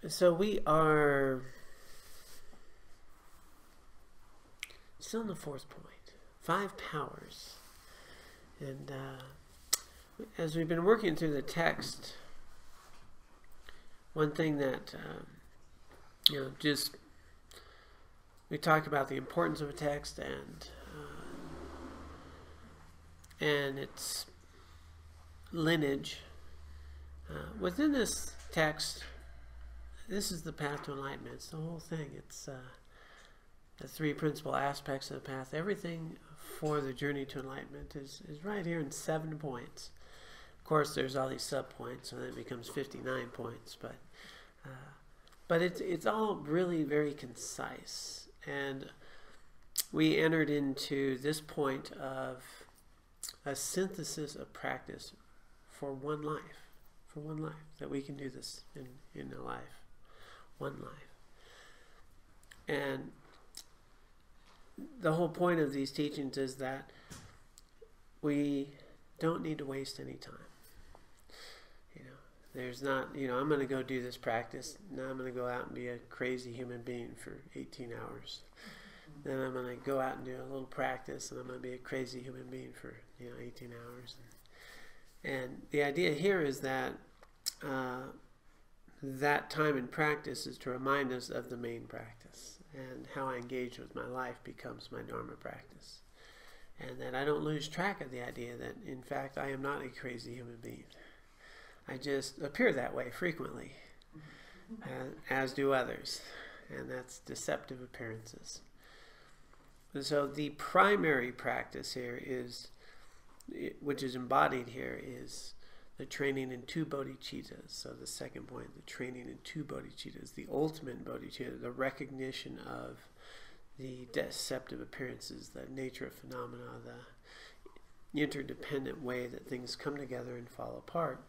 So we are still in the fourth point, 5 powers. And as we've been working through the text, one thing that, we talked about the importance of a text and its lineage. Within this text, this is the path to enlightenment. It's the whole thing. It's the 3 principal aspects of the path. Everything for the journey to enlightenment is right here in 7 points. Of course, there's all these sub-points, so then it becomes 59 points. But it's all really very concise. And we entered into this point of a synthesis of practice for one life. For one life. That we can do this in a life. One life. And the whole point of these teachings is that we don't need to waste any time. There's not, I'm going to go do this practice. Now I'm going to go out and be a crazy human being for 18 hours. Then I'm going to go out and do a little practice, and I'm going to be a crazy human being for 18 hours. And the idea here is that that time in practice is to remind us of the main practice, and how I engage with my life becomes my Dharma practice. And that I don't lose track of the idea that, in fact, I am not a crazy human being. I just appear that way frequently, as do others, and that's deceptive appearances. And so the primary practice here is, which is embodied here, is the training in 2 bodhicittas. So the second point, the training in 2 bodhicittas, the ultimate bodhicitta, the recognition of the deceptive appearances, the nature of phenomena, the interdependent way that things come together and fall apart.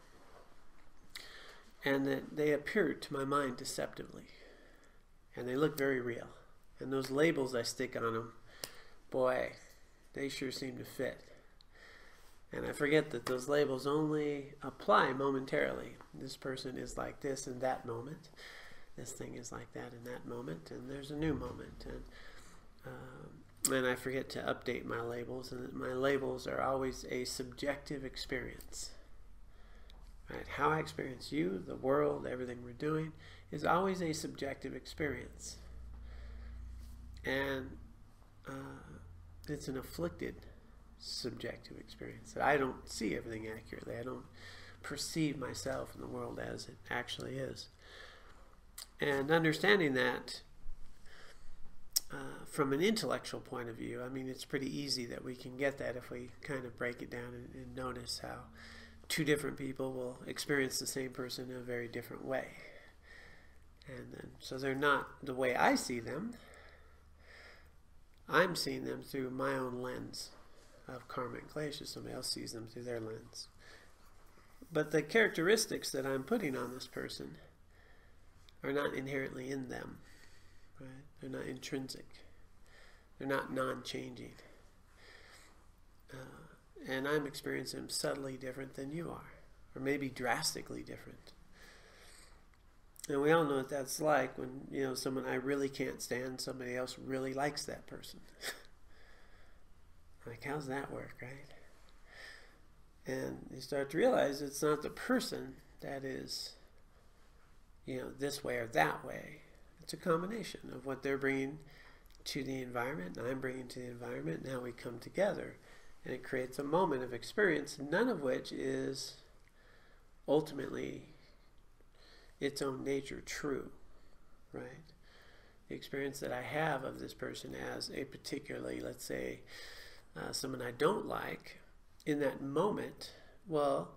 And that they appear to my mind deceptively. And they look very real. And those labels I stick on them, boy, they sure seem to fit. And I forget that those labels only apply momentarily. This person is like this in that moment. This thing is like that in that moment. And there's a new moment. And I forget to update my labels. And my labels are always a subjective experience. Right? How I experience you, the world, everything we're doing, is always a subjective experience. And it's an afflicted subjective experience. That I don't see everything accurately. I don't perceive myself and the world as it actually is. And understanding that from an intellectual point of view, I mean, it's pretty easy that we can get that if we kind of break it down and notice how 2 different people will experience the same person in a very different way. And then, so they're not the way I see them. I'm seeing them through my own lens of karma and klesha. Somebody else sees them through their lens. But the characteristics that I'm putting on this person are not inherently in them. Right? They're not intrinsic. They're not non-changing. And I'm experiencing them subtly different than you are, or maybe drastically different. And we all know what that's like when, someone I really can't stand, somebody else really likes that person. Like, how's that work, right? And you start to realize it's not the person that is, this way or that way. It's a combination of what they're bringing to the environment, and I'm bringing to the environment, and how we come together. And it creates a moment of experience, none of which is ultimately its own nature true, right? The experience that I have of this person as a particularly, let's say, someone I don't like, in that moment, well,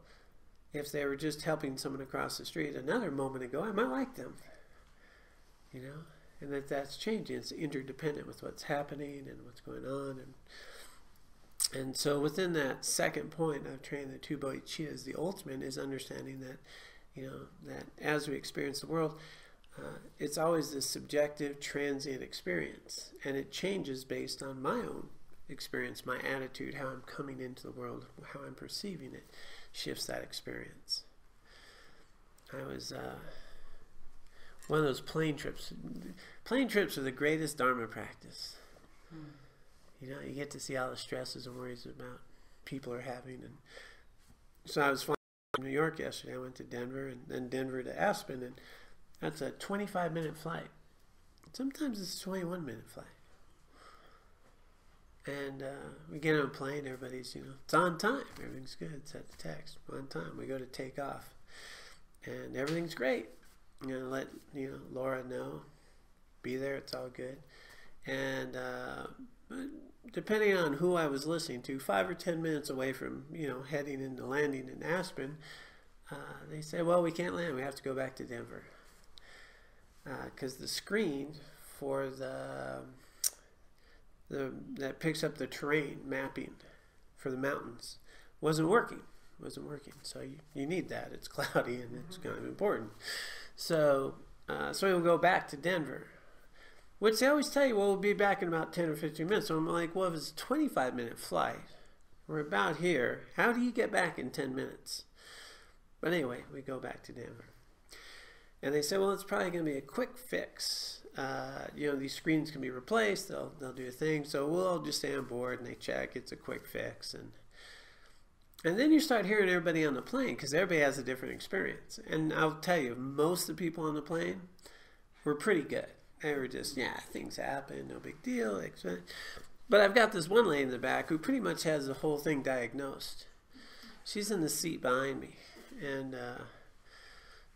if they were just helping someone across the street another moment ago, I might like them, and that's changing. It's interdependent with what's happening and what's going on, and so within that second point of training the 2 bodhicittas, the ultimate is understanding that, that as we experience the world, it's always this subjective, transient experience. And it changes based on my own experience, my attitude, how I'm coming into the world, how I'm perceiving it, shifts that experience. I was one of those plane trips. Plane trips are the greatest Dharma practice. You know, you get to see all the stresses and worries about people are having. And so I was flying to New York yesterday. I went to Denver and then Denver to Aspen, and that's a 25-minute flight. Sometimes it's a 21-minute flight. And we get on a plane, everybody's, you know, it's on time. Everything's good. Set the text. On time. We go to take off. And everything's great. You know, let, you know, Laura know. Be there. It's all good. And depending on who I was listening to, 5 or 10 minutes away from, you know, heading into landing in Aspen, they say, well, we can't land. We have to go back to Denver. Because the screen for that picks up the terrain mapping for the mountains wasn't working. So you need that. It's cloudy and it's kind of important. So we'll go back to Denver, which they always tell you, well, we'll be back in about 10 or 15 minutes. So I'm like, well, if it's a 25-minute flight, we're about here. How do you get back in 10 minutes? But anyway, we go back to Denver. And they say, well, it's probably going to be a quick fix. You know, these screens can be replaced. They'll do a thing. So we'll all just stay on board, and they check. It's a quick fix. And then you start hearing everybody on the plane, because everybody has a different experience. And I'll tell you, most of the people on the plane were pretty good. They were just, yeah, things happen, no big deal. But I've got this one lady in the back who pretty much has the whole thing diagnosed. She's in the seat behind me. And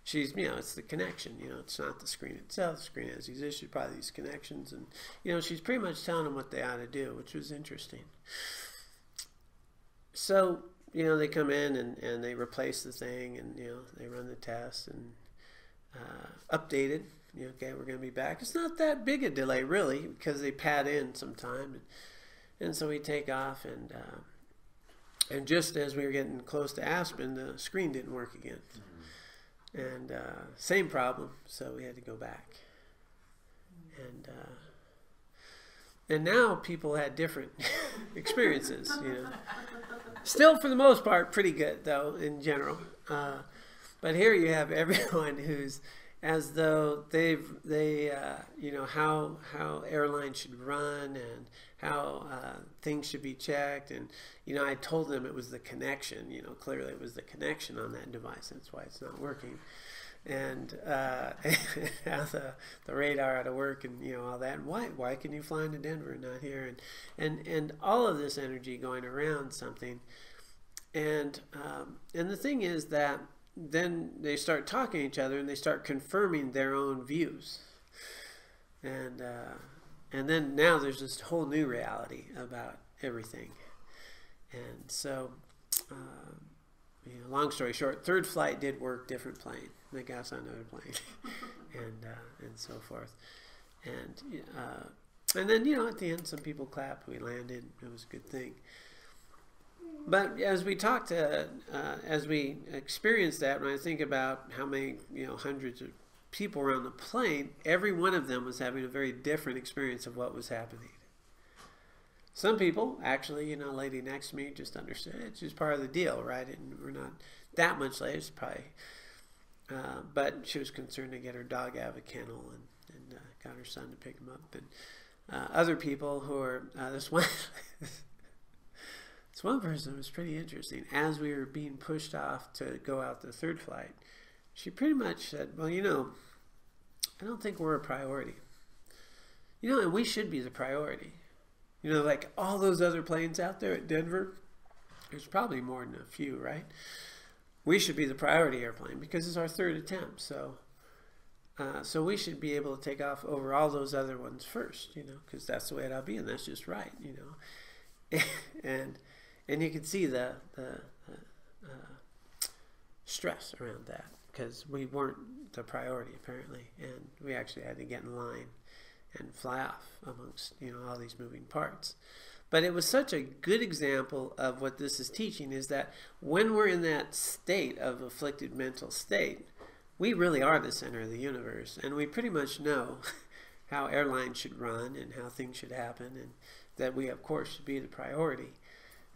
she's, you know, it's the connection, you know, it's not the screen itself. The screen has these issues, probably these connections. And, you know, she's pretty much telling them what they ought to do, which was interesting. So, you know, they come in and they replace the thing, and, you know, they run the test and update it. You know, okay, we're going to be back. It's not that big a delay, really, because they pad in some time. And so we take off, and just as we were getting close to Aspen, the screen didn't work again. And same problem, so we had to go back. And now people had different experiences, you know. Still, for the most part, pretty good, though, in general. But here you have everyone who's as though they you know, how airlines should run and how things should be checked. And, you know, I told them it was the connection. You know, clearly it was the connection on that device. That's why it's not working. And how the radar ought to work, and, you know, all that. And why can you fly into Denver and not here? And all of this energy going around something. And the thing is that then they start talking to each other, and they start confirming their own views. And then now there's this whole new reality about everything. And so, you know, long story short, third flight did work, different plane. They got us on another plane, and so forth. And then, you know, at the end, some people clapped. We landed. It was a good thing. But as we talked, as we experienced that, when I think about how many, you know, hundreds of people were on the plane, every one of them was having a very different experience of what was happening. Some people, actually, you know, a lady next to me just understood it. It's just part of the deal, right? And we're not that much late, it's probably. But she was concerned to get her dog out of a kennel, and got her son to pick him up. And other people who are, this one person was pretty interesting. As we were being pushed off to go out the third flight, she pretty much said, well, you know, I don't think we're a priority. You know, and we should be the priority. You know, like all those other planes out there at Denver, there's probably more than a few, right? We should be the priority airplane because it's our third attempt. So we should be able to take off over all those other ones first, you know, because that's the way it ought to be, and that's just right, you know. And you can see the stress around that, because we weren't the priority apparently, and we actually had to get in line and fly off amongst, you know, all these moving parts. But it was such a good example of what this is teaching, is that when we're in that state of afflicted mental state, we really are the center of the universe, and we pretty much know how airlines should run and how things should happen, and that we, of course, should be the priority.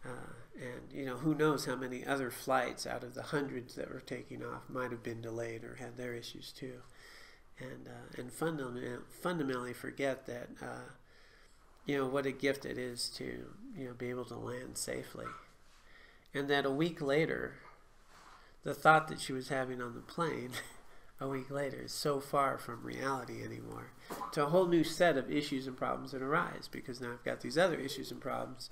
And, you know, who knows how many other flights out of the hundreds that were taking off might have been delayed or had their issues too. and fundamentally forget that what a gift it is to be able to land safely, and that a week later, the thought that she was having on the plane a week later is so far from reality anymore, to a whole new set of issues and problems that arise, because now I've got these other issues and problems,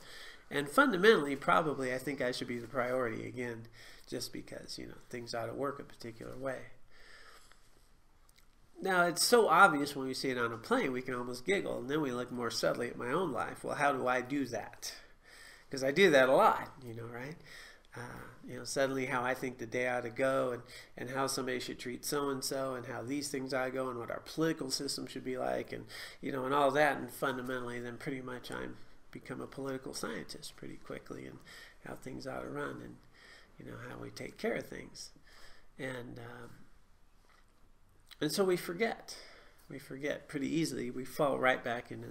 and fundamentally, probably, I think I should be the priority again, just because things ought to work a particular way. Now, it's so obvious when we see it on a plane, we can almost giggle, and then we look more subtly at my own life. Well, how do I do that? Because I do that a lot, right? Suddenly how I think the day ought to go, and how somebody should treat so-and-so, and how these things ought to go, and what our political system should be like, and, and all that, and fundamentally, then pretty much I'm become a political scientist pretty quickly, and how things ought to run, and, how we take care of things. And so we forget pretty easily. We fall right back into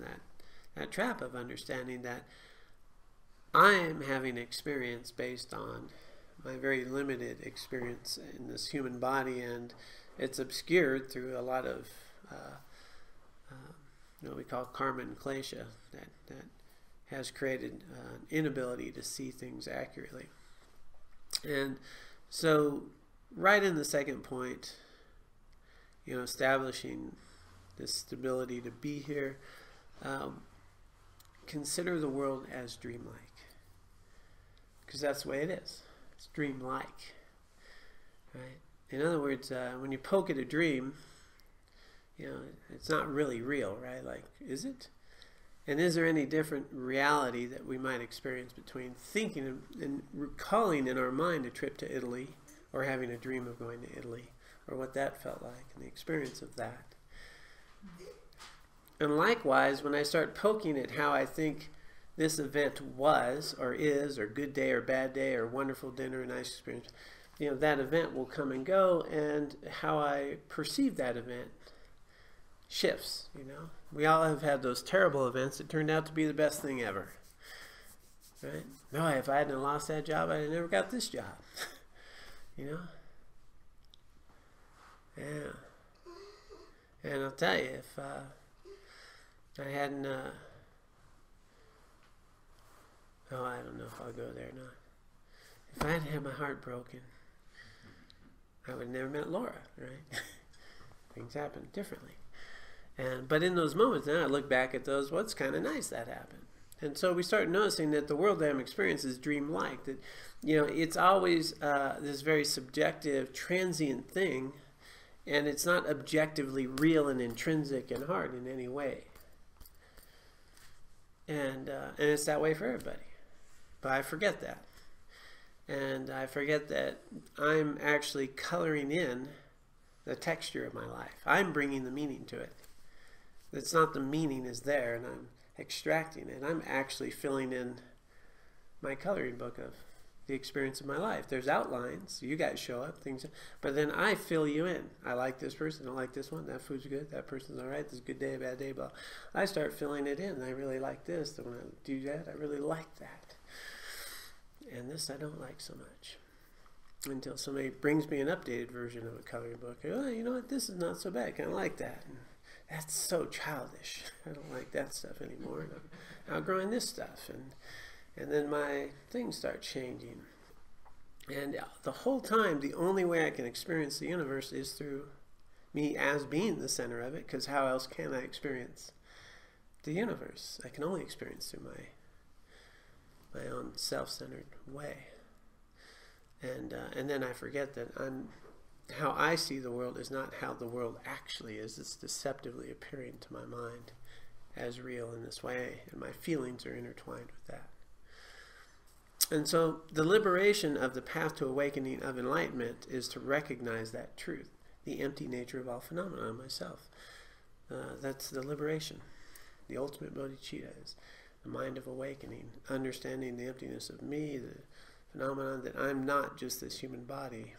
that trap of understanding that I am having experience based on my very limited experience in this human body, and it's obscured through a lot of what we call karma and klesha that has created an inability to see things accurately. And so right in the second point, establishing this stability to be here, consider the world as dreamlike. Because that's the way it is. It's dreamlike. Right? In other words, when you poke at a dream, it's not really real, right? Like, is it? And is there any different reality that we might experience between thinking and recalling in our mind a trip to Italy, or having a dream of going to Italy, or what that felt like, and the experience of that? And likewise, when I start poking at how I think this event was, or is, or good day or bad day, or wonderful dinner, nice experience, that event will come and go, and how I perceive that event shifts. We all have had those terrible events that turned out to be the best thing ever, right? No, if I hadn't lost that job, I'd have never got this job. Yeah. And I'll tell you, if I hadn't I don't know if I'll go there or not. If I hadn't had my heart broken, I would have never met Laura, right? Things happen differently. But in those moments, then I look back at those, well, it's kind of nice that happened. And so we start noticing that the world that I'm experiencing is dreamlike. That, it's always this very subjective, transient thing, and it's not objectively real and intrinsic and hard in any way. And it's that way for everybody. But I forget that. And I forget that I'm actually coloring in the texture of my life. I'm bringing the meaning to it. It's not the meaning is there and I'm extracting it. I'm actually filling in my coloring book of the experience of my life. There's outlines. You guys show up, things, but then I fill you in. I like this person. I like this one. That food's good. That person's all right. This is a good day, a bad day, blah. I start filling it in. I really like this. And when I do that, I really like that. And this I don't like so much. Until somebody brings me an updated version of a coloring book. Oh, you know what? This is not so bad. I kind of like that. And that's so childish. I don't like that stuff anymore. And I'm outgrowing this stuff. And then my things start changing. And the whole time, the only way I can experience the universe is through me as being the center of it, because how else can I experience the universe? I can only experience through my own self-centered way. And then I forget that how I see the world is not how the world actually is. It's deceptively appearing to my mind as real in this way, and my feelings are intertwined with that. And so the liberation of the path to awakening of enlightenment is to recognize that truth, the empty nature of all phenomena in myself. That's the liberation. The ultimate bodhicitta is the mind of awakening, understanding the emptiness of me, the phenomenon that I'm not just this human body.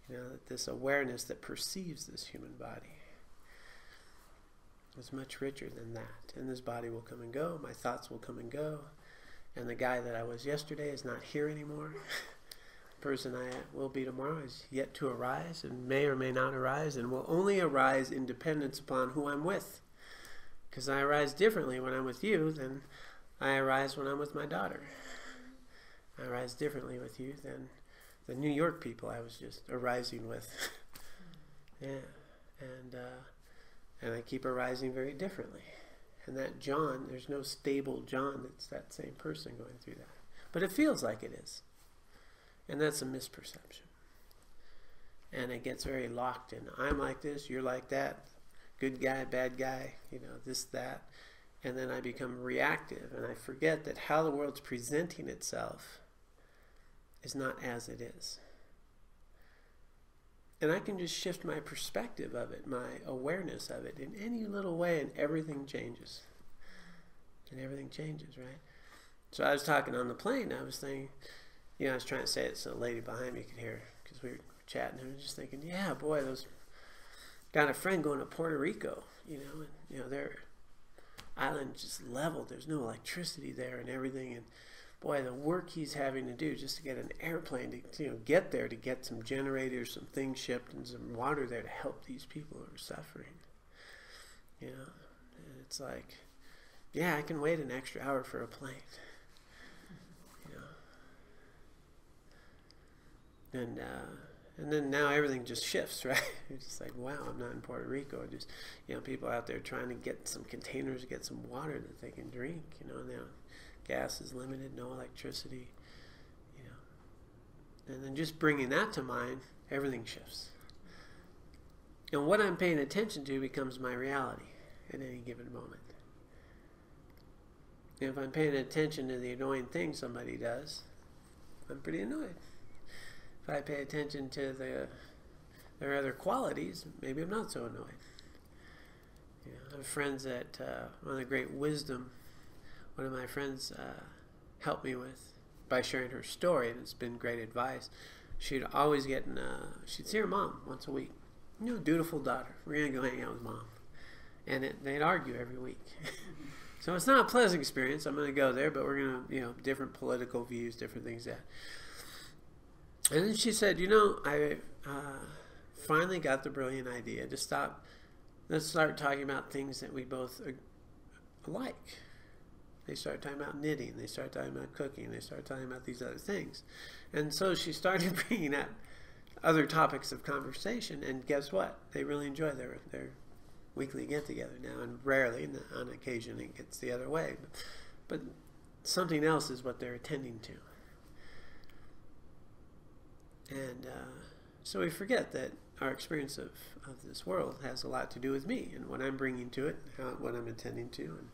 That this awareness that perceives this human body is much richer than that. And this body will come and go, my thoughts will come and go, and the guy that I was yesterday is not here anymore. person I will be tomorrow is yet to arise and may or may not arise, and will only arise in dependence upon who I'm with. Because I arise differently when I'm with you than I arise when I'm with my daughter. I arise differently with you than the New York people I was just arising with. Yeah, and I keep arising very differently. And that John, there's no stable John that's that same person going through that. But it feels like it is. And that's a misperception. And it gets very locked in. I'm like this, you're like that. Good guy, bad guy, you know, this, that. And then I become reactive. And I forget that how the world's presenting itself is not as it is. And I can just shift my perspective of it, my awareness of it in any little way, and everything changes. And everything changes, right? So I was talking on the plane, I was thinking, you know, I was trying to say it so the lady behind me could hear, because we were chatting, and I was just thinking, yeah, boy, got a friend going to Puerto Rico, you know, and, you know, their island just leveled, there's no electricity there and everything, and boy, the work he's having to do just to get an airplane to, you know, get there, to get some generators, some things shipped, and some water there to help these people who are suffering. You know, and it's like, yeah, I can wait an extra hour for a plane. You know, and then now everything just shifts, right? It's just like, wow, I'm not in Puerto Rico. Just, you know, people out there trying to get some containers, get some water that they can drink. You know, now gas is limited, no electricity, you know. And then just bringing that to mind, everything shifts. And what I'm paying attention to becomes my reality at any given moment. And if I'm paying attention to the annoying thing somebody does, I'm pretty annoyed. If I pay attention to their other qualities, maybe I'm not so annoyed. You know, I have friends that, one of the great wisdom one of my friends helped me with by sharing her story, and it's been great advice. She'd always get she'd see her mom once a week. You know, dutiful daughter. We're going to go hang out with mom. And they'd argue every week. So it's not a pleasant experience. I'm going to go there, but we're going to, you know, different political views, different things that. And then she said, you know, I finally got the brilliant idea to stop. Let's start talking about things that we both like. They start talking about knitting, they start talking about cooking, they start talking about these other things. And so she started bringing up other topics of conversation, and guess what? They really enjoy their weekly get-together now, and rarely, on occasion, it gets the other way. But something else is what they're attending to. And so we forget that our experience of this world has a lot to do with me, and what I'm bringing to it, what I'm attending to, and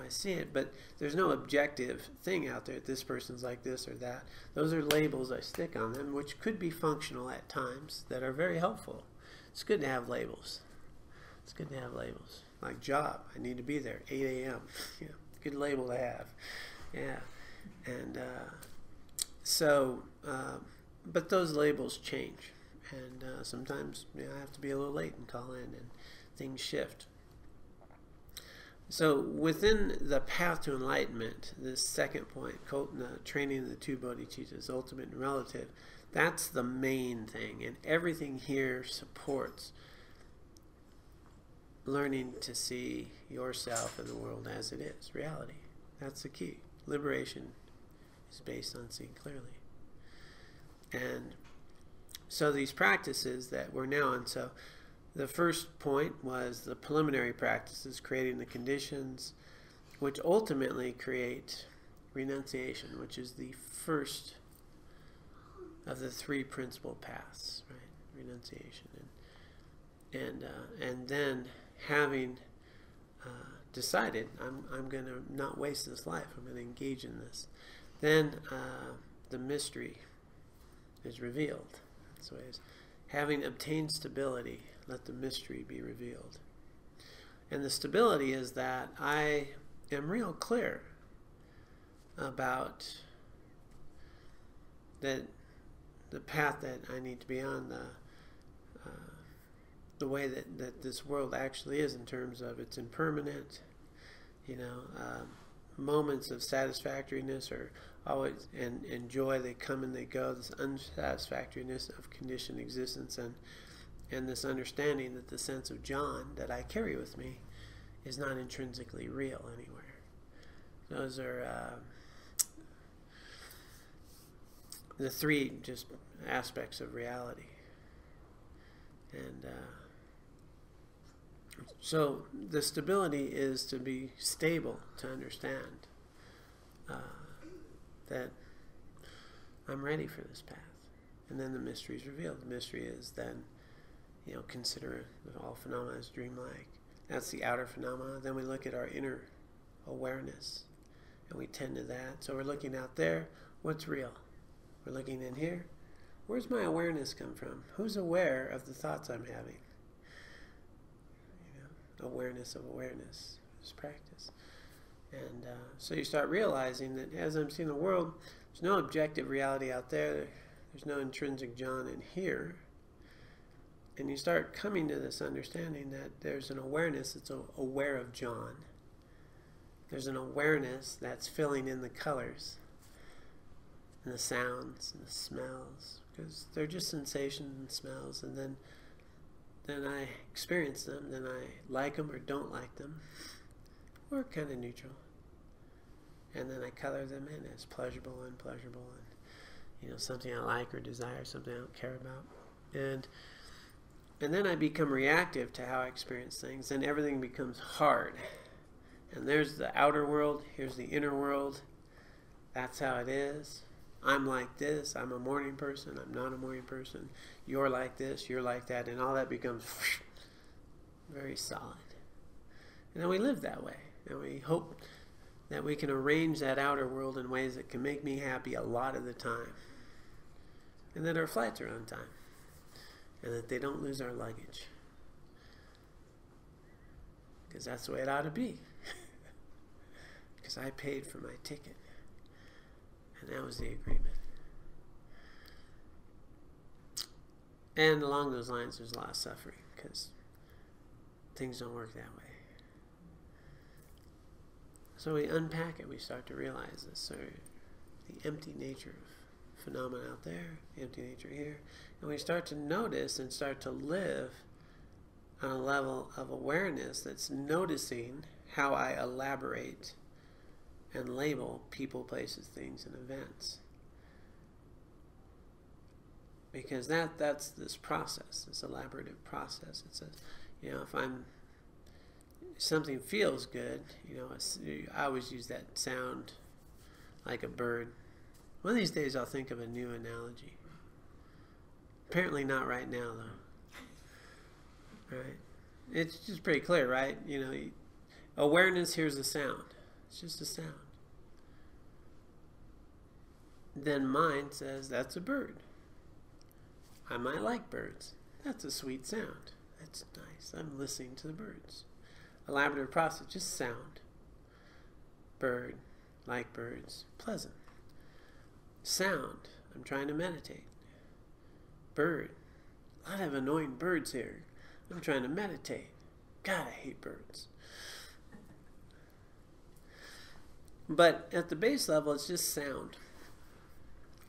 I see it, but there's no objective thing out there. This person's like this or that. Those are labels I stick on them, which could be functional at times, that are very helpful. It's good to have labels. It's good to have labels. Like job, I need to be there, 8 a.m. Yeah, good label to have. Yeah, and but those labels change, and sometimes, you know, I have to be a little late and call in, and things shift. So within the path to enlightenment, this second point, training of the two bodhicittas, ultimate and relative, that's the main thing. And everything here supports learning to see yourself and the world as it is, reality. That's the key. Liberation is based on seeing clearly. And so these practices that we're now in, so the first point was the preliminary practices, creating the conditions which ultimately create renunciation, which is the first of the three principal paths, right? Renunciation. And then having decided, I'm going to not waste this life, I'm going to engage in this, then the mystery is revealed. That's the way it is. Having obtained stability, let the mystery be revealed. And the stability is that I am real clear about that the path that I need to be on, the way that this world actually is, in terms of it's impermanent, you know, moments of satisfactoriness always, and joy, they come and they go, this unsatisfactoriness of conditioned existence, and this understanding that the sense of John that I carry with me is not intrinsically real anywhere. Those are the three just aspects of reality. And so the stability is to be stable, to understand that I'm ready for this path. And then the mystery is revealed. The mystery is then, consider that all phenomena as dreamlike. That's the outer phenomena. Then we look at our inner awareness, and we tend to that. So we're looking out there. What's real? We're looking in here. Where's my awareness come from? Who's aware of the thoughts I'm having? Awareness of awareness is practice. And so you start realizing that as I'm seeing the world, there's no objective reality out there. There's no intrinsic John in here. And you start coming to this understanding that there's an awareness that's aware of John. There's an awareness that's filling in the colors and the sounds and the smells, because they're just sensations and smells, and then I experience them, then I like them or don't like them, or kind of neutral, and then I color them in as pleasurable, unpleasurable, and something I like or desire, something I don't care about, and then I become reactive to how I experience things, and everything becomes hard. And there's the outer world, here's the inner world. That's how it is. I'm like this, I'm a morning person, I'm not a morning person. You're like this, you're like that, and all that becomes very solid. And then we live that way, and we hope that we can arrange that outer world in ways that can make me happy a lot of the time. And that our flights are on time. And that they don't lose our luggage. Because that's the way it ought to be. Because I paid for my ticket. And that was the agreement. And along those lines, there's a lot of suffering. Because things don't work that way. So we unpack it. We start to realize this. So the empty nature of phenomena out there, the empty nature here. And we start to notice and start to live on a level of awareness that's noticing how I elaborate and label people, places, things, and events. Because that's this process, this elaborative process. It's if something feels good, I always use that sound like a bird. One of these days I'll think of a new analogy. Apparently not right now, though. Right? It's just pretty clear, right? Awareness hears a sound. It's just a sound. Then mind says, that's a bird. I might like birds. That's a sweet sound. That's nice. I'm listening to the birds. Elaborative process, just sound. Bird, like birds, pleasant. Sound, I'm trying to meditate. Bird, a lot of annoying birds here. I'm trying to meditate. God, I hate birds. But at the base level, it's just sound.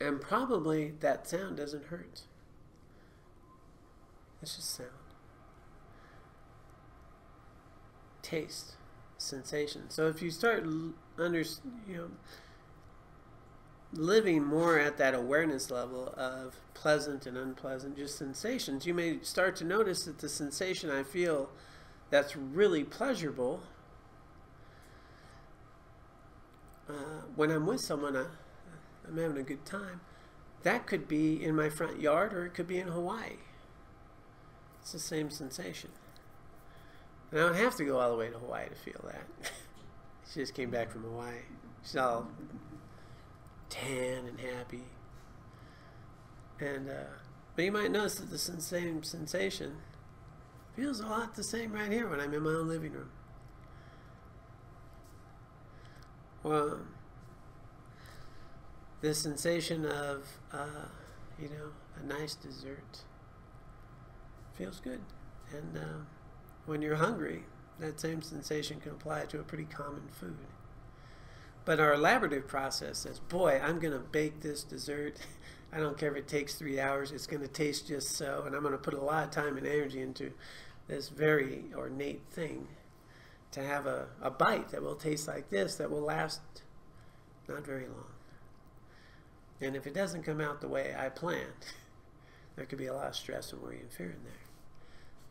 And probably that sound doesn't hurt. It's just sound. Taste, sensation. So if you start living more at that awareness level of pleasant and unpleasant, just sensations, you may start to notice that the sensation I feel that's really pleasurable, when I'm with someone, I'm having a good time, that could be in my front yard or it could be in Hawaii. It's the same sensation. And I don't have to go all the way to Hawaii to feel that. She just came back from Hawaii. She's all tan and happy. And but you might notice that the same sensation feels a lot the same right here when I'm in my own living room. Well, the sensation of a nice dessert feels good. And when you're hungry, that same sensation can apply to a pretty common food. But our elaborative process says, boy, I'm going to bake this dessert. I don't care if it takes 3 hours. It's going to taste just so. And I'm going to put a lot of time and energy into this very ornate thing to have a bite that will taste like this, that will last not very long. And if it doesn't come out the way I planned, there could be a lot of stress and worry and fear in there.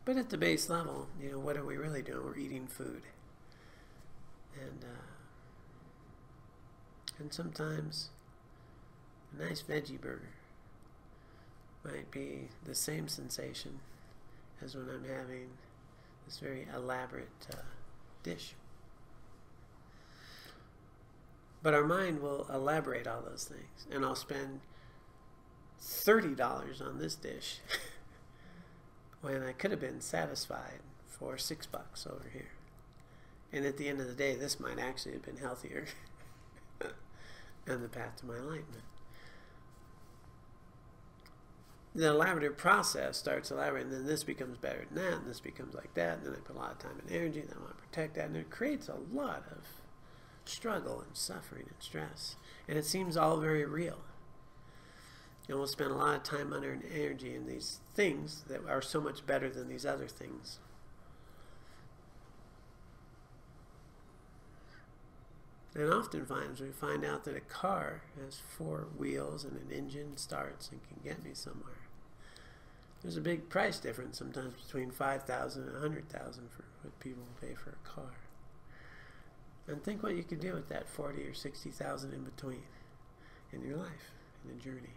But at the base level, you know, what are we really doing? We're eating food. And sometimes a nice veggie burger might be the same sensation as when I'm having this very elaborate dish. But our mind will elaborate all those things, and I'll spend $30 on this dish when I could have been satisfied for $6 over here. And at the end of the day, this might actually have been healthier and the path to my enlightenment. The elaborative process starts elaborating, and then this becomes better than that, and this becomes like that, and then I put a lot of time and energy, and I want to protect that, and it creates a lot of struggle and suffering and stress. And it seems all very real. And we'll spend a lot of time, money, and energy in these things that are so much better than these other things. And oftentimes we find out that a car has 4 wheels and an engine, starts and can get me somewhere. There's a big price difference sometimes between $5,000 and $100,000 for what people pay for a car. And think what you could do with that $40,000 or $60,000 in between in your life, in the journey.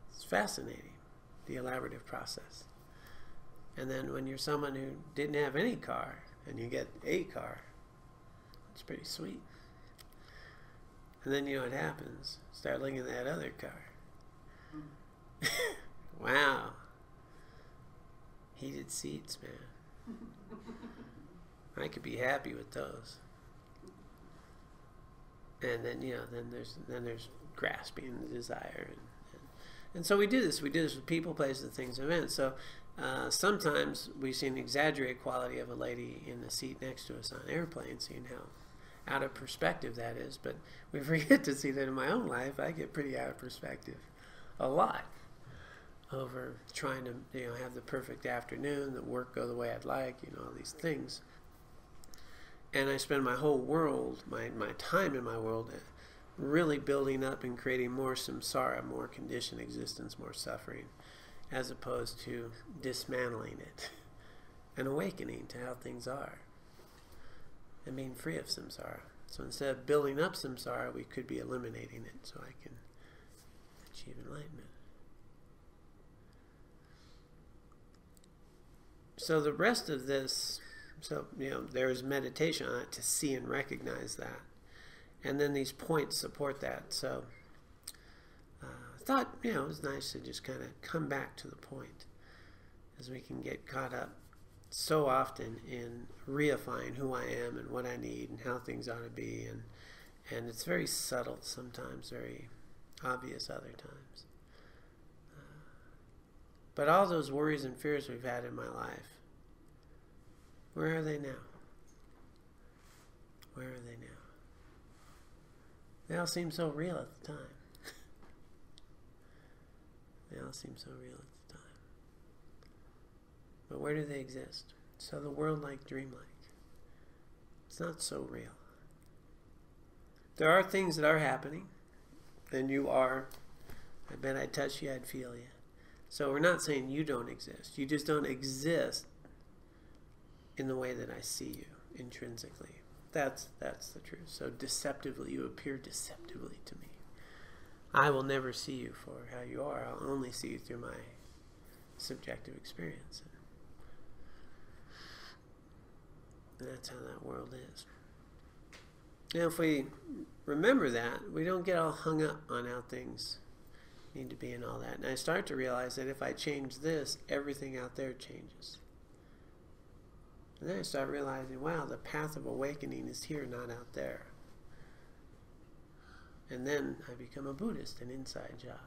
It's fascinating, the elaborative process. And then when you're someone who didn't have any car, and you get a car, it's pretty sweet. And then you know what happens. Start looking at that other car. Wow. Heated seats, man. I could be happy with those. And then, you know, then there's grasping the desire. And so we do this. We do this with people, places, things, events. So sometimes we see an exaggerated quality of a lady in the seat next to us on an airplane, seeing how out of perspective that is. But we forget to see that in my own life, I get pretty out of perspective a lot over trying to, you know, have the perfect afternoon, the work go the way I'd like, you know, all these things. And I spend my whole world, my time in my world, really building up and creating more samsara, more conditioned existence, more suffering, as opposed to dismantling it and awakening to how things are and being free of samsara. So instead of building up samsara, we could be eliminating it so I can achieve enlightenment. So the rest of this, so, you know, there's meditation on it to see and recognize that. And then these points support that. So I thought, you know, it was nice to just kind of come back to the point, as we can get caught up so often in reifying who I am and what I need and how things ought to be. And it's very subtle sometimes, very obvious other times. But all those worries and fears we've had in my life, where are they now? Where are they now? They all seem so real at the time. They all seem so real at the time. But where do they exist? So the world like, dreamlike. It's not so real. There are things that are happening, and you are. I bet I'd touch you, I'd feel you. So we're not saying you don't exist. You just don't exist in the way that I see you intrinsically. That's the truth. So deceptively, you appear deceptively to me. I will never see you for how you are. I'll only see you through my subjective experience. And that's how that world is. Now, if we remember that, we don't get all hung up on how things need to be and all that. And I start to realize that if I change this, everything out there changes. And then I start realizing, wow, the path of awakening is here, not out there. And then I become a Buddhist, an inside job.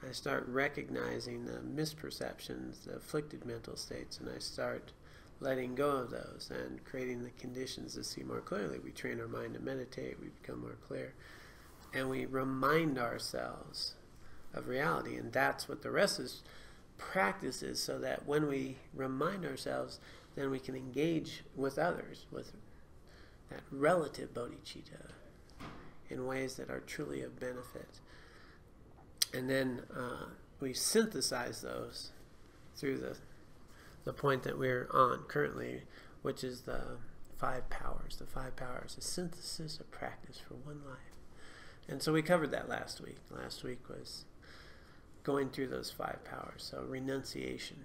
I start recognizing the misperceptions, the afflicted mental states, and I start letting go of those and creating the conditions to see more clearly. We train our mind to meditate, we become more clear, and we remind ourselves of reality. And that's what the rest is practice is, so that when we remind ourselves, then we can engage with others with that relative bodhicitta in ways that are truly of benefit. And then we synthesize those through the point that we're on currently, which is the 5 powers. The 5 powers, a synthesis of practice for one life. And so we covered that last week. Last week was going through those 5 powers. So renunciation,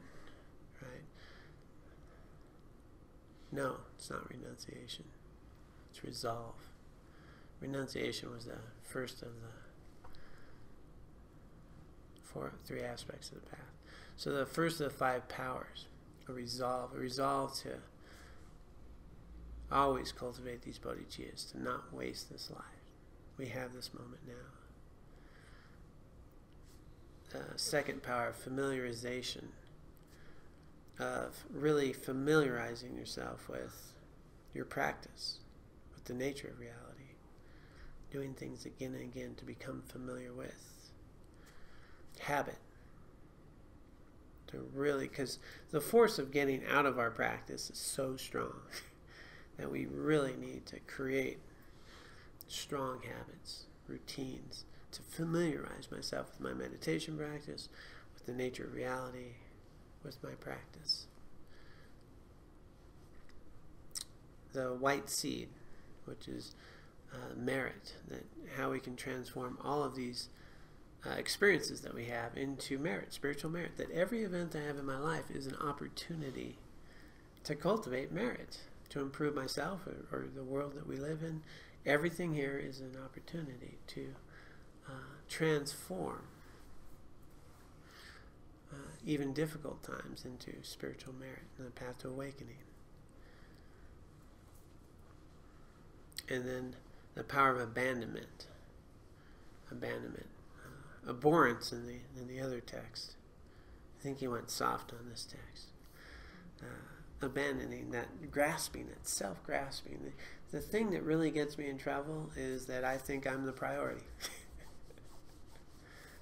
right? No, it's not renunciation. It's resolve. Renunciation was the first of the 3 aspects of the path. So the first of the 5 powers, a resolve to always cultivate these bodhicittas, to not waste this life. We have this moment now. The second power, familiarization, of really familiarizing yourself with your practice, with the nature of reality, doing things again and again to become familiar with. Habit. To really, because the force of getting out of our practice is so strong that we really need to create strong habits, routines, to familiarize myself with my meditation practice, with the nature of reality, with my practice. The white seed, which is merit, that how we can transform all of these experiences that we have into merit, spiritual merit, that every event I have in my life is an opportunity to cultivate merit, to improve myself or the world that we live in. Everything here is an opportunity to transform even difficult times into spiritual merit and the path to awakening. And then the power of abandonment. Abhorrence in the other text. I think he went soft on this text. Abandoning, that grasping, that self-grasping. The thing that really gets me in trouble is that I think I'm the priority.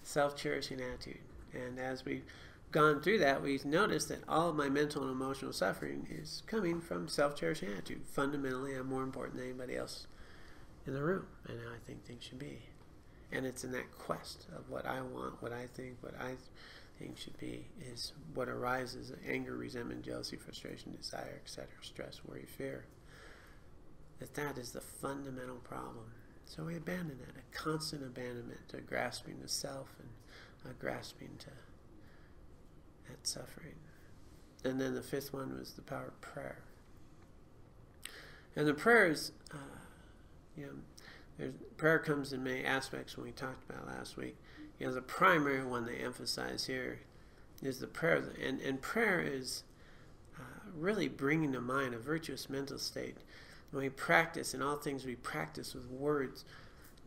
Self-cherishing attitude. And as we've gone through that, we've noticed that all of my mental and emotional suffering is coming from self-cherishing attitude. Fundamentally, I'm more important than anybody else in the room, and how I think things should be. And it's in that quest of what I want, what I think should be, is what arises: anger, resentment, jealousy, frustration, desire, etc., stress, worry, fear. That is the fundamental problem. So we abandon that, a constant abandonment to grasping the self and grasping to that suffering. And then the 5th one was the power of prayer. And the prayers, prayer comes in many aspects when we talked about last week. The primary one they emphasize here is the prayer. And prayer is really bringing to mind a virtuous mental state. When we practice, in all things we practice with words,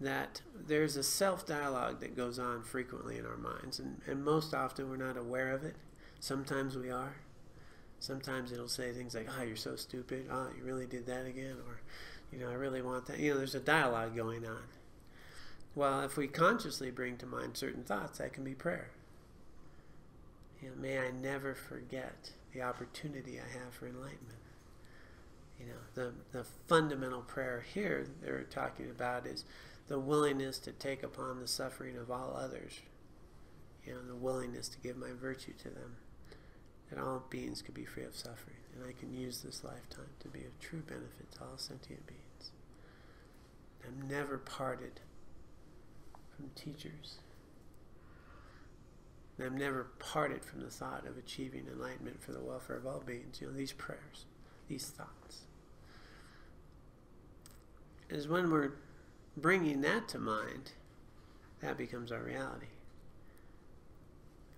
that there's a self-dialogue that goes on frequently in our minds. And most often we're not aware of it. Sometimes we are. Sometimes it'll say things like, "Oh, you're so stupid. Oh, you really did that again." Or, "I really want that." There's a dialogue going on. Well, if we consciously bring to mind certain thoughts, that can be prayer. May I never forget the opportunity I have for enlightenment. The fundamental prayer here they're talking about is the willingness to take upon the suffering of all others. The willingness to give my virtue to them, that all beings could be free of suffering, and I can use this lifetime to be of true benefit to all sentient beings. I'm never parted from teachers. And I'm never parted from the thought of achieving enlightenment for the welfare of all beings. These prayers, these thoughts. Is when we're bringing that to mind, that becomes our reality.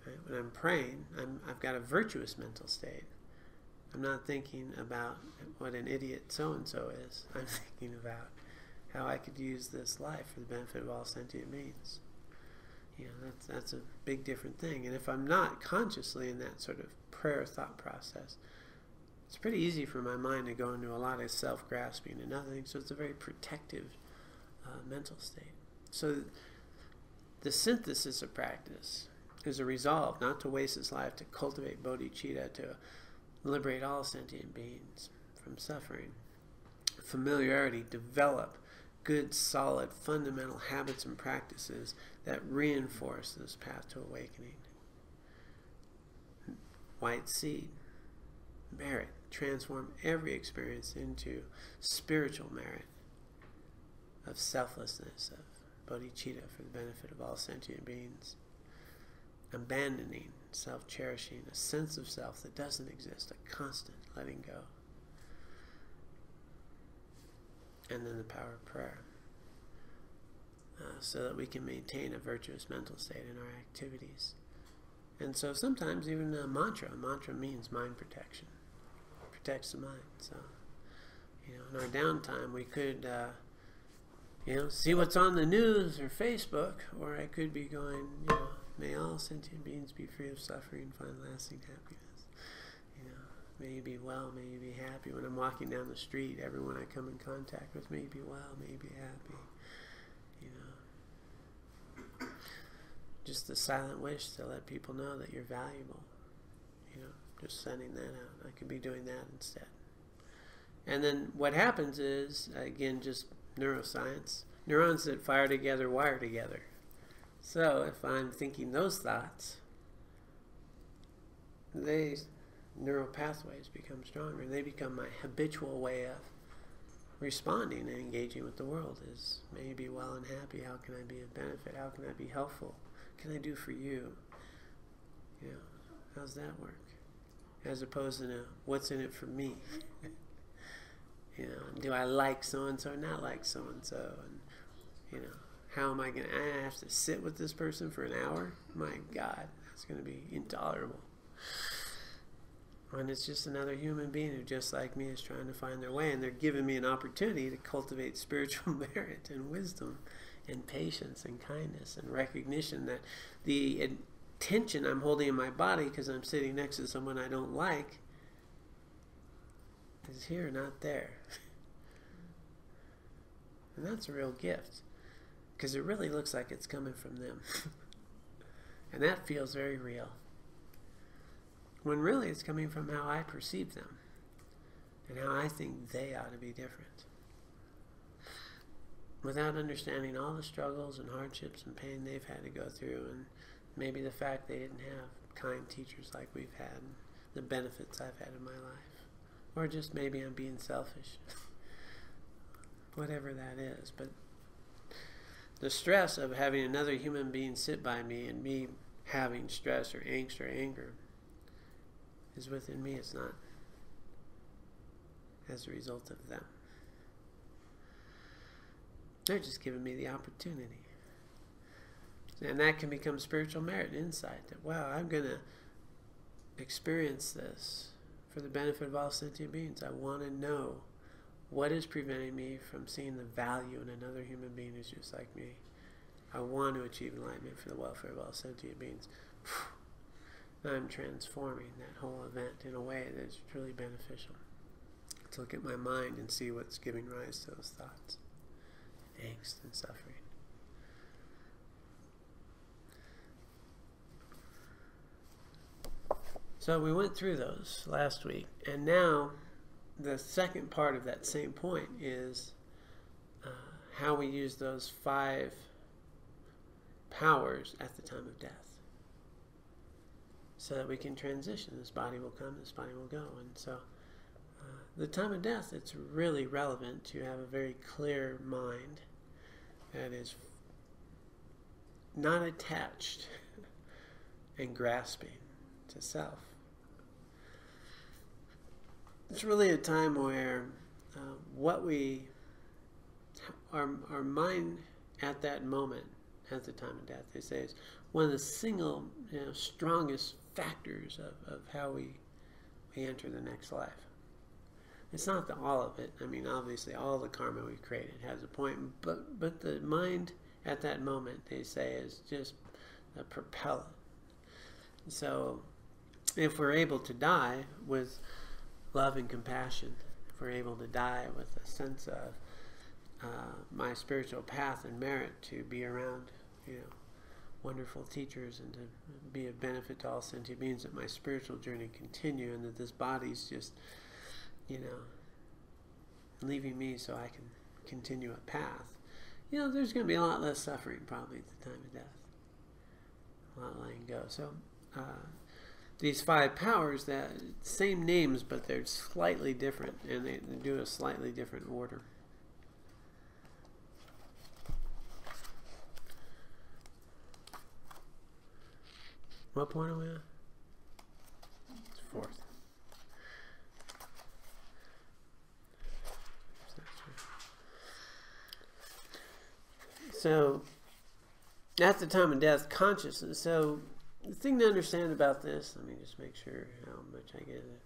Right? When I'm praying, I've got a virtuous mental state. I'm not thinking about what an idiot so-and-so is. I'm thinking about how I could use this life for the benefit of all sentient beings. That's a big different thing. And if I'm not consciously in that sort of prayer thought process, it's pretty easy for my mind to go into a lot of self-grasping and other things. So it's a very protective mental state. So the synthesis of practice is a resolve not to waste his life, to cultivate bodhicitta, to liberate all sentient beings from suffering. Familiarity, develop good, solid, fundamental habits and practices that reinforce this path to awakening. White seed, merit, transform every experience into spiritual merit of selflessness, of bodhicitta for the benefit of all sentient beings. Abandoning, self-cherishing, a sense of self that doesn't exist, a constant letting go. And then the power of prayer, so that we can maintain a virtuous mental state in our activities. And so sometimes even a mantra means mind protection. It protects the mind. So, in our downtime we could, see what's on the news or Facebook, or I could be going, may all sentient beings be free of suffering, find lasting happiness. May you be well, may you be happy. When I'm walking down the street, everyone I come in contact with, may you be well, may you be happy. Just the silent wish to let people know that you're valuable. Just sending that out. I could be doing that instead. And then what happens is, again, just neuroscience. Neurons that fire together wire together. So if I'm thinking those thoughts, neural pathways become stronger. They become my habitual way of responding and engaging with the world. Is, may you be well and happy. How can I be of benefit? How can I be helpful? What can I do for you? How's that work? As opposed to what's in it for me? Do I like so-and-so or not like so-and-so? And, how am I going to, I have to sit with this person for an hour? My God, that's going to be intolerable. When it's just another human being who, just like me, is trying to find their way, and they're giving me an opportunity to cultivate spiritual merit and wisdom and patience and kindness and recognition that the tension I'm holding in my body because I'm sitting next to someone I don't like is here, not there. And that's a real gift, because it really looks like it's coming from them. And that feels very real. When really it's coming from how I perceive them and how I think they ought to be different. Without understanding all the struggles and hardships and pain they've had to go through, and maybe the fact they didn't have kind teachers like we've had, and the benefits I've had in my life. Or just maybe I'm being selfish. Whatever that is. But the stress of having another human being sit by me and me having stress or angst or anger is within me. It's not as a result of them. They're just giving me the opportunity. And that can become spiritual merit and insight. That, wow, I'm going to experience this for the benefit of all sentient beings. I want to know what is preventing me from seeing the value in another human being who's just like me. I want to achieve enlightenment for the welfare of all sentient beings. I'm transforming that whole event in a way that's truly beneficial. To look at my mind and see what's giving rise to those thoughts, angst and suffering. So we went through those last week, and now the second part of that same point is how we use those 5 powers at the time of death, so that we can transition. This body will come, this body will go. And so the time of death, it's really relevant to have a very clear mind that is not attached and grasping to self. It's really a time where our mind at that moment, at the time of death, they say, is one of the single strongest factors of how we enter the next life. It's not all of it. I mean, obviously, all the karma we created has a point, but the mind at that moment, they say, is just a propeller. So if we're able to die with love and compassion, if we're able to die with a sense of my spiritual path and merit to be around, wonderful teachers and to be of benefit to all sentient beings, that my spiritual journey continue, and that this body's just, leaving me so I can continue a path. There's going to be a lot less suffering probably at the time of death. A lot letting go. So these 5 powers, that same names, but they're slightly different, and they do a slightly different order. What point are we on? It's 4th. So, at the time of death, consciousness. So, the thing to understand about this, let me just make sure how much I get it.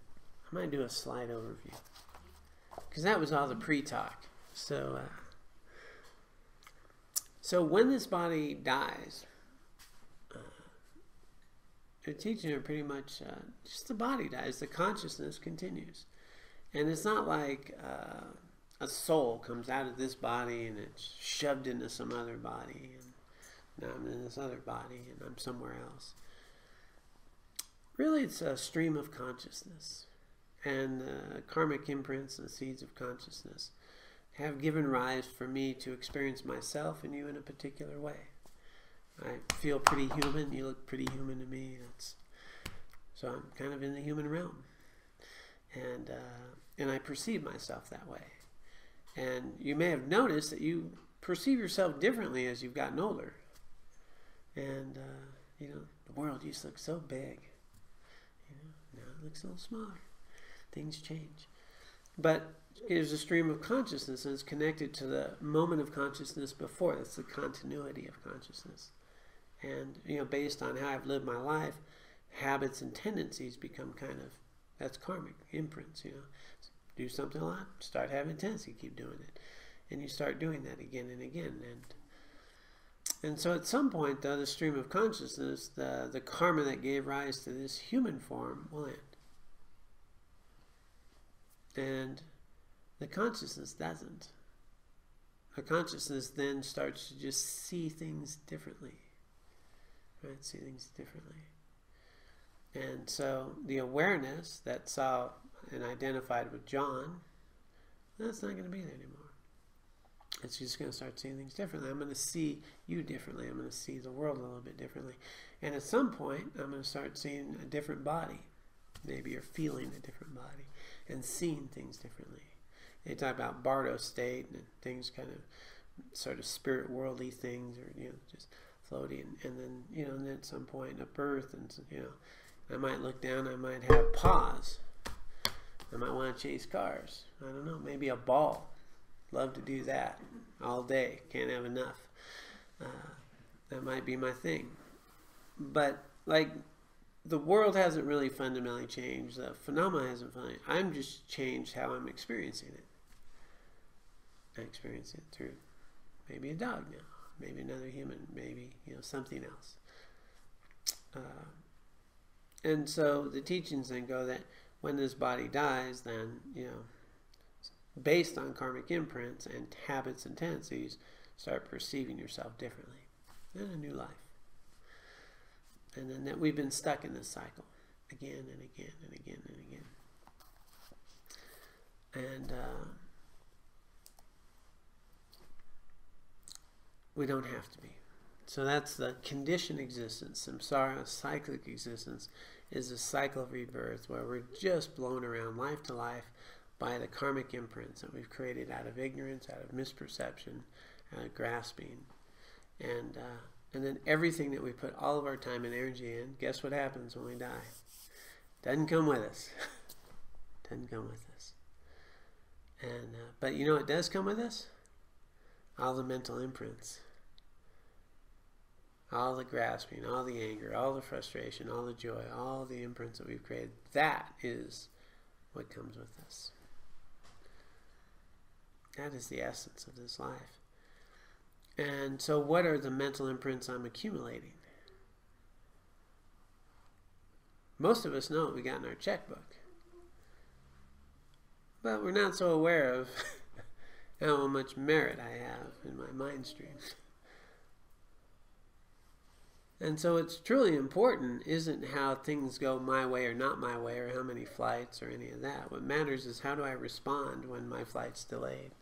I might do a slide overview, because that was all the pre-talk. So when this body dies, they're teaching her pretty much just the body dies, the consciousness continues. And it's not like a soul comes out of this body and it's shoved into some other body, and now I'm in this other body and I'm somewhere else. Really, it's a stream of consciousness. And karmic imprints and seeds of consciousness have given rise for me to experience myself and you in a particular way. I feel pretty human. You look pretty human to me. So I'm kind of in the human realm, and I perceive myself that way. And you may have noticed that you perceive yourself differently as you've gotten older. And the world used to look so big. Now it looks a little smaller. Things change. But there's a stream of consciousness, and it's connected to the moment of consciousness before. That's the continuity of consciousness. And, based on how I've lived my life, habits and tendencies become that's karmic imprints, Do something a lot, start having tendency, keep doing it. And you start doing that again and again. And so at some point, though, the stream of consciousness, the karma that gave rise to this human form will end. And the consciousness doesn't. The consciousness then starts to just see things differently. Right? See things differently. And so the awareness that saw and identified with John, that's not going to be there anymore. It's just going to start seeing things differently. I'm going to see you differently. I'm going to see the world a little bit differently. And at some point, I'm going to start seeing a different body. Maybe you're feeling a different body and seeing things differently. They talk about Bardo state and things sort of spirit worldly things, or, just floating. And then, and then at some point, a birth, and, I might look down, I might have pause. I might want to chase cars. I don't know, maybe a ball. Love to do that all day. Can't have enough. That might be my thing. But, the world hasn't really fundamentally changed. The phenomena hasn't fundamentally. I'm just changed how I'm experiencing it. I experience it through maybe a dog now. Maybe another human. Maybe, something else. And so the teachings then go that when this body dies, then, based on karmic imprints and habits and tendencies, start perceiving yourself differently. In a new life. And then that we've been stuck in this cycle again and again and again and again. And we don't have to be. So that's the conditioned existence. Samsara, cyclic existence, is a cycle of rebirth where we're just blown around life to life by the karmic imprints that we've created out of ignorance, out of misperception, out of grasping. And then everything that we put all of our time and energy in, guess what happens when we die? Doesn't come with us. Doesn't come with us. And but what does come with us? All the mental imprints. All the grasping, all the anger, all the frustration, all the joy, all the imprints that we've created. That is what comes with us. That is the essence of this life. And so what are the mental imprints I'm accumulating? Most of us know what we got in our checkbook. But we're not so aware of how much merit I have in my mind stream. And so it's truly important isn't how things go my way or not my way, or how many flights or any of that. What matters is how do I respond when my flight's delayed?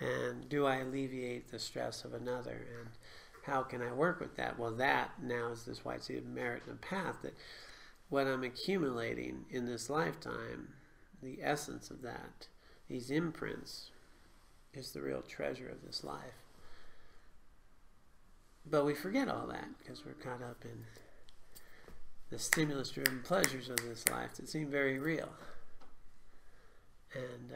And do I alleviate the stress of another? And how can I work with that? Well, that now is this white seed of merit and path, that what I'm accumulating in this lifetime, the essence of that, these imprints, is the real treasure of this life. But we forget all that because we're caught up in the stimulus-driven pleasures of this life that seem very real. And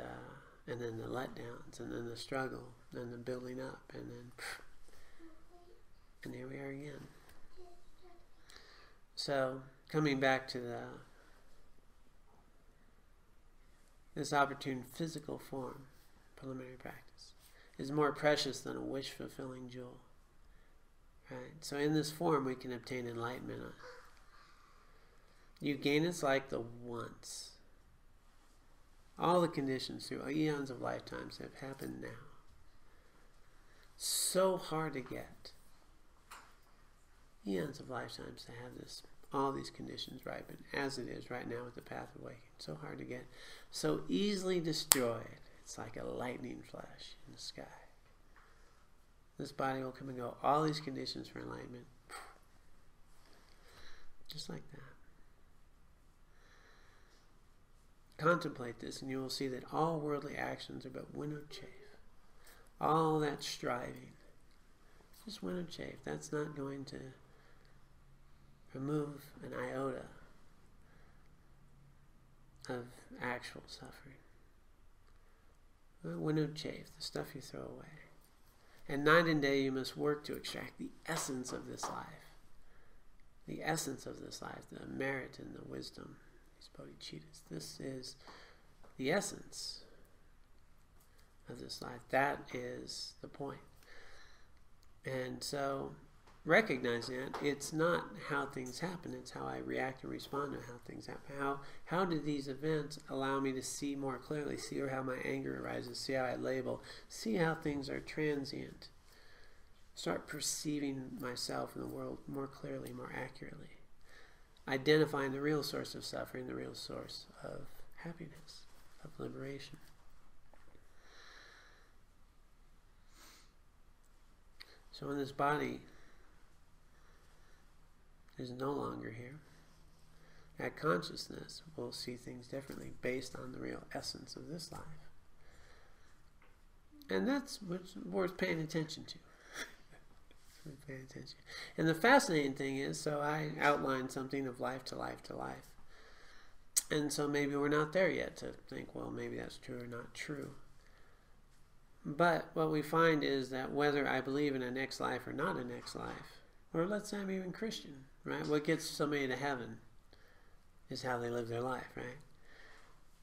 then the letdowns, and then the struggle, and the building up, and here we are again. So, coming back to this opportune physical form, preliminary practice, is more precious than a wish-fulfilling jewel. Right? So in this form we can obtain enlightenment. You gain its like the once. All the conditions through eons of lifetimes have happened now. So hard to get. Eons of lifetimes to have this, all these conditions ripen, as it is right now with the path of awakening. So hard to get. So easily destroyed. It's like a lightning flash in the sky. This body will come and go. All these conditions for enlightenment. Just like that. Contemplate this and you will see that all worldly actions are but winnowed chaff. All that striving, just winnowed chaff. That's not going to remove an iota of actual suffering. Winnowed chaff, the stuff you throw away. And night and day you must work to extract the essence of this life. The essence of this life, the merit and the wisdom, these bodhicittas. This is the essence of this life. That is the point. And so, recognizing it, it's not how things happen, it's how I react and respond to how things happen. How do these events allow me to see more clearly, see how my anger arises, see how I label, see how things are transient. Start perceiving myself and the world more clearly, more accurately. Identifying the real source of suffering, the real source of happiness, of liberation. So when this body is no longer here, that consciousness will see things differently based on the real essence of this life. And that's what's worth paying attention to. Pay attention. And the fascinating thing is, so I outlined something of life to life to life. And so maybe we're not there yet to think, well, maybe that's true or not true. But what we find is that whether I believe in a next life or not a next life, or let's say I'm even Christian, right? What gets somebody to heaven is how they live their life, right?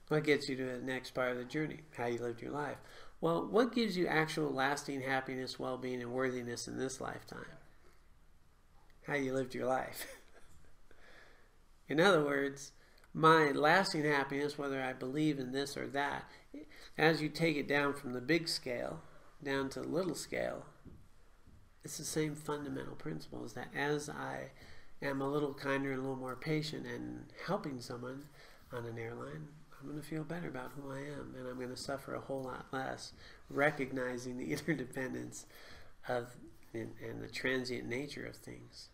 What gets you to the next part of the journey? How you lived your life. Well, what gives you actual lasting happiness, well-being, and worthiness in this lifetime? How you lived your life. In other words, my lasting happiness, whether I believe in this or that, as you take it down from the big scale, down to the little scale, it's the same fundamental principle, is that as I am a little kinder and a little more patient and helping someone on an airline, I'm going to feel better about who I am, and I'm going to suffer a whole lot less, recognizing the interdependence of and the transient nature of things.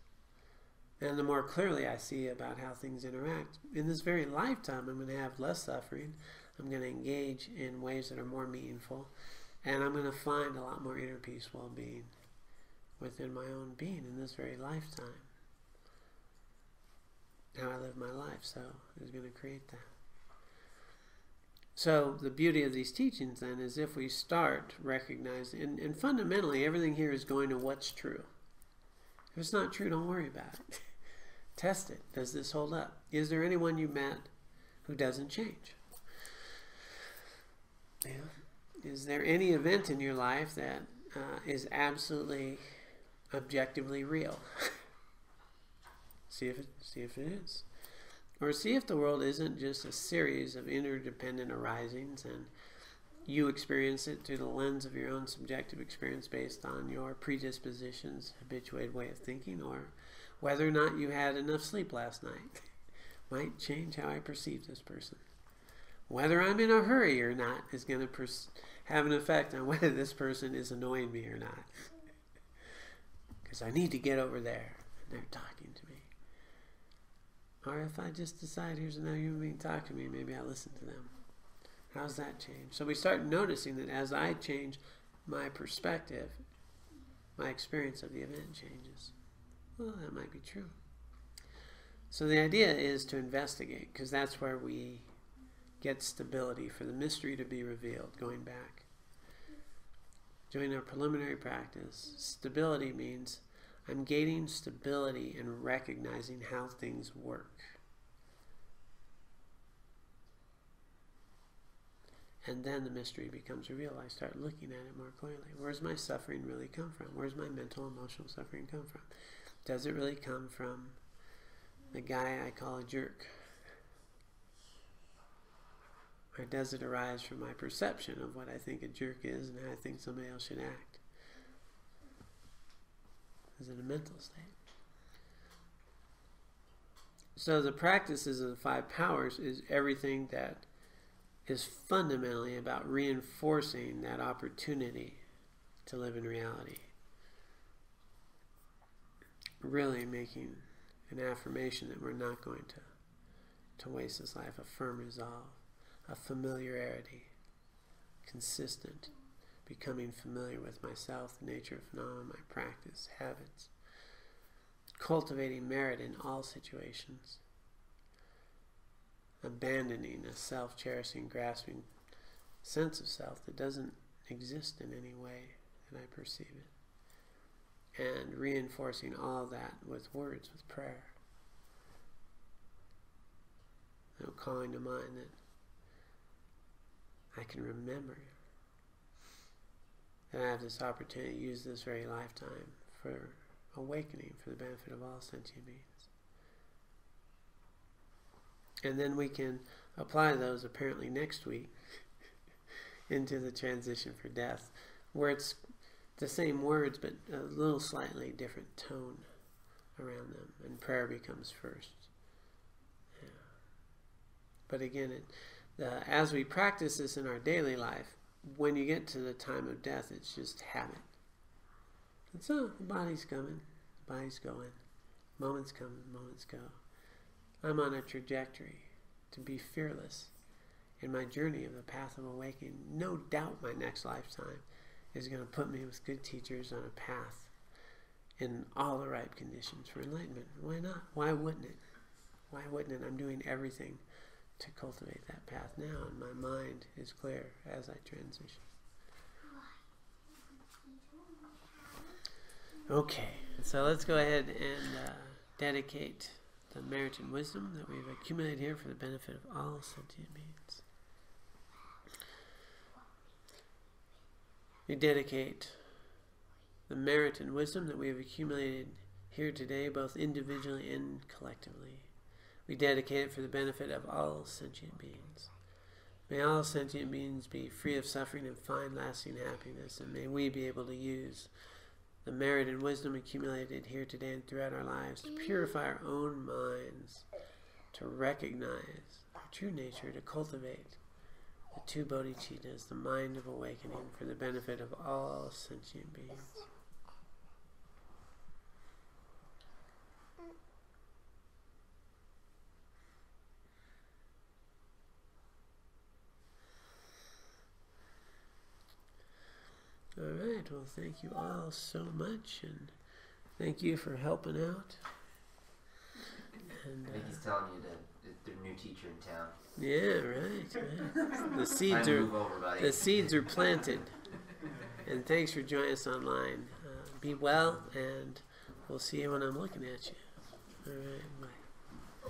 And the more clearly I see about how things interact, in this very lifetime I'm going to have less suffering, I'm going to engage in ways that are more meaningful, and I'm going to find a lot more inner peace, well-being within my own being in this very lifetime. How I live my life, so is going to create that. So the beauty of these teachings then is if we start recognizing, and fundamentally everything here is going to what's true. If it's not true, don't worry about it. Test it. Does this hold up? Is there anyone you met who doesn't change? Yeah. Is there any event in your life that is absolutely objectively real? See if it is. Or see if the world isn't just a series of interdependent arisings and you experience it through the lens of your own subjective experience based on your predispositions, habituated way of thinking, or whether or not you had enough sleep last night might change how I perceive this person. Whether I'm in a hurry or not is going to have an effect on whether this person is annoying me or not. Because I need to get over there, and they're talking to me. Or if I just decide, here's another human being talking to me, maybe I'll listen to them. How's that change? So we start noticing that as I change my perspective, my experience of the event changes. Well, that might be true. So the idea is to investigate, because that's where we get stability, for the mystery to be revealed, going back. Doing our preliminary practice, stability means I'm gaining stability in recognizing how things work. And then the mystery becomes revealed. I start looking at it more clearly. Where's my suffering really come from? Where's my mental, emotional suffering come from? Does it really come from the guy I call a jerk? Or does it arise from my perception of what I think a jerk is and how I think somebody else should act? Is it a mental state? So the practices of the 5 powers is everything that is fundamentally about reinforcing that opportunity to live in reality. Really making an affirmation that we're not going to waste this life, a firm resolve, a familiarity, consistent, becoming familiar with myself, the nature of phenomena, my practice, habits, cultivating merit in all situations, abandoning a self-cherishing, grasping sense of self that doesn't exist in any way that I perceive it, and reinforcing all of that with words, with prayer. Calling to mind that I can remember that I have this opportunity to use this very lifetime for awakening, for the benefit of all sentient beings. And then we can apply those apparently next week into the transition for death, where it's the same words but a little slightly different tone around them, and prayer becomes first. Yeah. But again, as we practice this in our daily life, when you get to the time of death, it's just habit. And so the body's coming, the body's going, moments come, moments go. I'm on a trajectory to be fearless in my journey of the path of awakening. No doubt my next lifetime is going to put me with good teachers on a path in all the right conditions for enlightenment. Why not? Why wouldn't it? Why wouldn't it? I'm doing everything to cultivate that path now, and my mind is clear as I transition. Okay, so let's go ahead and dedicate the merit and wisdom that we've accumulated here for the benefit of all sentient beings. We dedicate the merit and wisdom that we have accumulated here today, both individually and collectively. We dedicate it for the benefit of all sentient beings. May all sentient beings be free of suffering and find lasting happiness, and may we be able to use the merit and wisdom accumulated here today and throughout our lives to purify our own minds, to recognize our true nature, to cultivate the 2 bodhicittas, the mind of awakening, for the benefit of all sentient beings. All right, well, thank you all so much, and thank you for helping out. And, I think he's telling you that their new teacher in town. Yeah, right. The seeds are planted. And thanks for joining us online. Be well, and we'll see you when I'm looking at you. All right, bye.